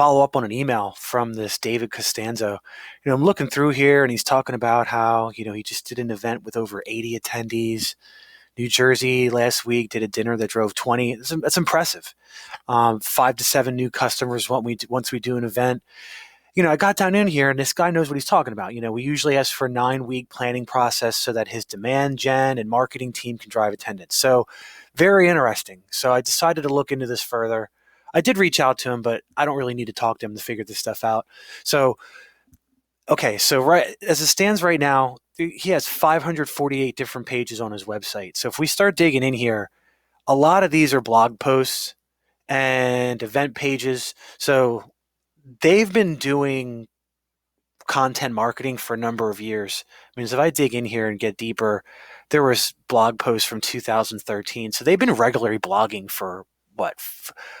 follow up on an email from this David Costanzo. I'm looking through here and he's talking about how, he just did an event with over 80 attendees. New Jersey last week did a dinner that drove 20. That's impressive. 5 to 7 new customers once we do an event. I got down in here and this guy knows what he's talking about. We usually ask for a 9-week planning process so that his demand gen and marketing team can drive attendance. So very interesting. So I decided to look into this further. I did reach out to him, but I don't really need to talk to him to figure this stuff out. So, okay. So right as it stands right now, he has 548 different pages on his website. So if we start digging in here, a lot of these are blog posts and event pages. So they've been doing content marketing for a number of years. I mean, if I dig in here and get deeper, there was blog posts from 2013. So they've been regularly blogging for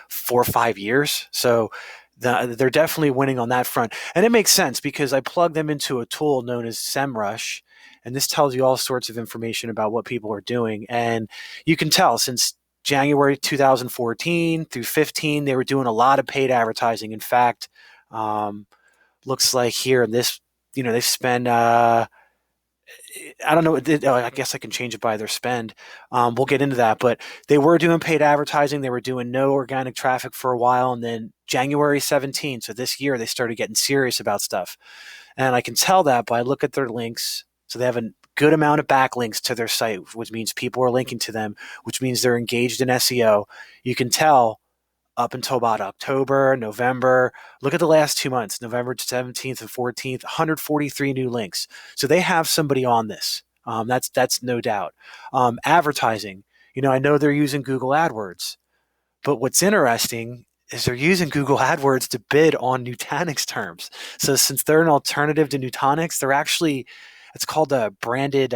4 or 5 years. So they're definitely winning on that front. And it makes sense because I plugged them into a tool known as SEMrush. And this tells you all sorts of information about what people are doing. And you can tell since January 2014 through 15, they were doing a lot of paid advertising. In fact, looks like here in this, they spend, I don't know. I guess I can change it by their spend. We'll get into that, but they were doing paid advertising. They were doing no organic traffic for a while. And then January 17, so this year, they started getting serious about stuff. And I can tell that by look at their links. So they have a good amount of backlinks to their site, which means people are linking to them, which means they're engaged in SEO. You can tell up until about October, November. Look at the last 2 months, November 17th and 14th, 143 new links. So they have somebody on this. That's no doubt. Advertising, I know they're using Google AdWords, but what's interesting is they're using Google AdWords to bid on Nutanix terms. So since they're an alternative to Nutanix, they're actually, it's called a branded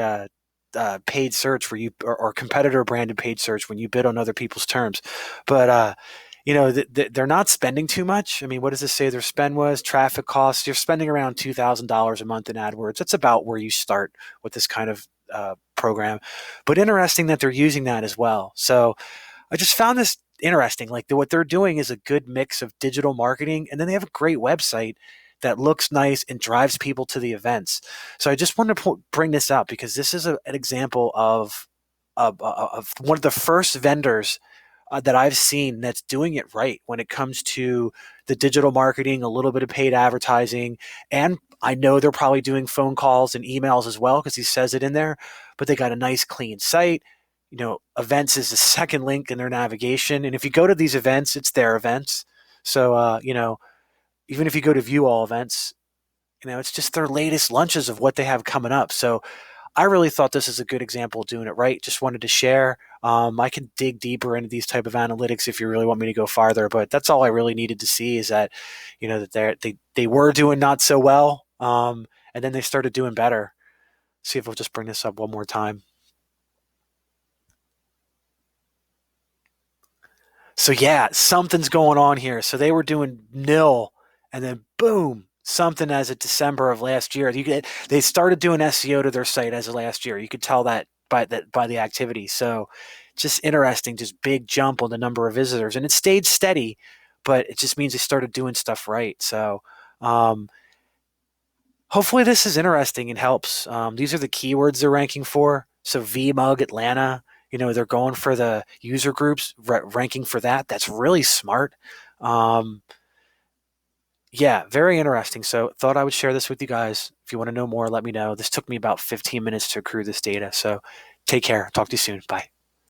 paid search where or competitor branded paid search when you bid on other people's terms. But they're not spending too much. I mean, what does this say their spend was? Traffic costs, you're spending around $2,000 a month in AdWords. That's about where you start with this kind of program. But interesting that they're using that as well. So I just found this interesting. Like what they're doing is a good mix of digital marketing, and then they have a great website that looks nice and drives people to the events. So I just wanted to bring this up because this is an example of one of the first vendors that I've seen that's doing it right when it comes to the digital marketing, a little bit of paid advertising. And I know they're probably doing phone calls and emails as well because he says it in there, but they got a nice clean site. Events is the second link in their navigation. And if you go to these events, it's their events. So, even if you go to view all events, it's just their latest lunches of what they have coming up. So I really thought this is a good example of doing it right. Just wanted to share. I can dig deeper into these type of analytics if you really want me to go farther, but that's all I really needed to see is that, that they were doing not so well. And then they started doing better. See if we'll just bring this up one more time. So yeah, something's going on here. So they were doing nil and then boom, something as of December of last year. They started doing SEO to their site as of last year. You could tell that by the activity. So just interesting, just big jump on the number of visitors. And it stayed steady, but it just means they started doing stuff right. So hopefully this is interesting and helps. These are the keywords they're ranking for. So VMUG Atlanta, they're going for the user groups, ranking for that. That's really smart. Yeah, very interesting. So thought I would share this with you guys. If you want to know more, let me know. This took me about 15 minutes to accrue this data. So take care. Talk to you soon. Bye.